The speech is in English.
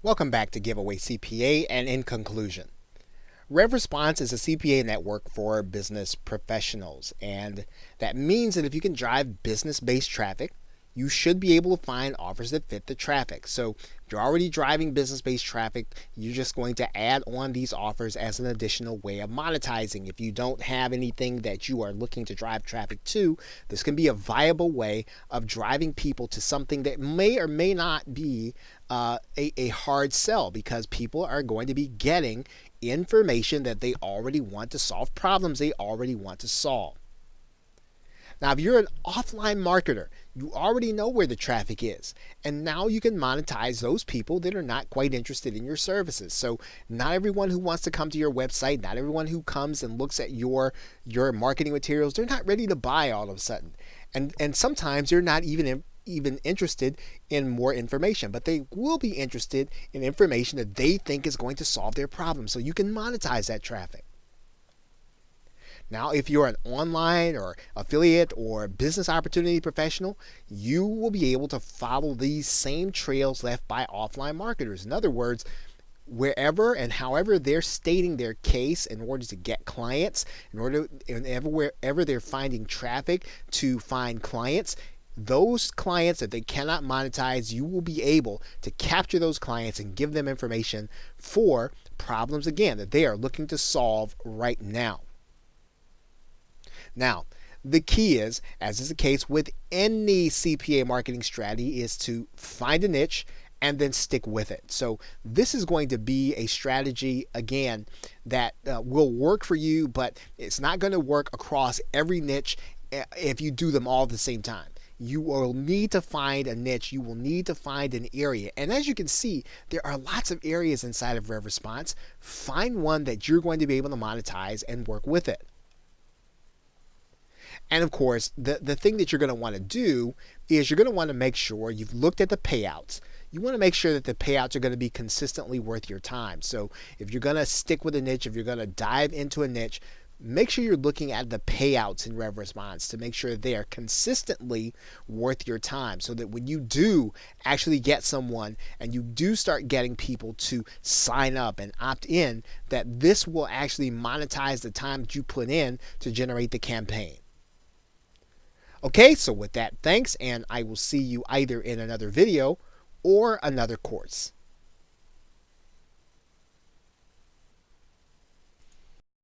Welcome back to Giveaway CPA, and in conclusion, RevResponse is a CPA network for business professionals, and that means that if you can drive business-based traffic, you should be able to find offers that fit the traffic. So if you're already driving business-based traffic, you're just going to add on these offers as an additional way of monetizing. If you don't have anything that you are looking to drive traffic to, this can be a viable way of driving people to something that may or may not be a hard sell, because people are going to be getting information that they already want to solve, problems they already want to solve. Now, if you're an offline marketer, you already know where the traffic is, and now you can monetize those people that are not quite interested in your services. So not everyone who wants to come to your website, not everyone who comes and looks at your marketing materials, they're not ready to buy all of a sudden. And sometimes they're not even interested in more information, but they will be interested in information that they think is going to solve their problem. So you can monetize that traffic. Now, if you're an online or affiliate or business opportunity professional, you will be able to follow these same trails left by offline marketers. In other words, wherever and however they're stating their case in order to get clients, wherever they're finding traffic to find clients, those clients that they cannot monetize, you will be able to capture those clients and give them information for problems, again, that they are looking to solve right now. Now, the key is, as is the case with any CPA marketing strategy, is to find a niche and then stick with it. So this is going to be a strategy, again, that will work for you, but it's not going to work across every niche if you do them all at the same time. You will need to find a niche. You will need to find an area. And as you can see, there are lots of areas inside of RevResponse. Find one that you're going to be able to monetize and work with it. And of course, the thing that you're going to want to do is you're going to want to make sure you've looked at the payouts. You want to make sure that the payouts are going to be consistently worth your time. So if you're going to stick with a niche, if you're going to dive into a niche, make sure you're looking at the payouts in RevResponse to make sure that they are consistently worth your time, so that when you do actually get someone and you do start getting people to sign up and opt in, that this will actually monetize the time that you put in to generate the campaign. Okay, so with that, thanks, and I will see you either in another video or another course.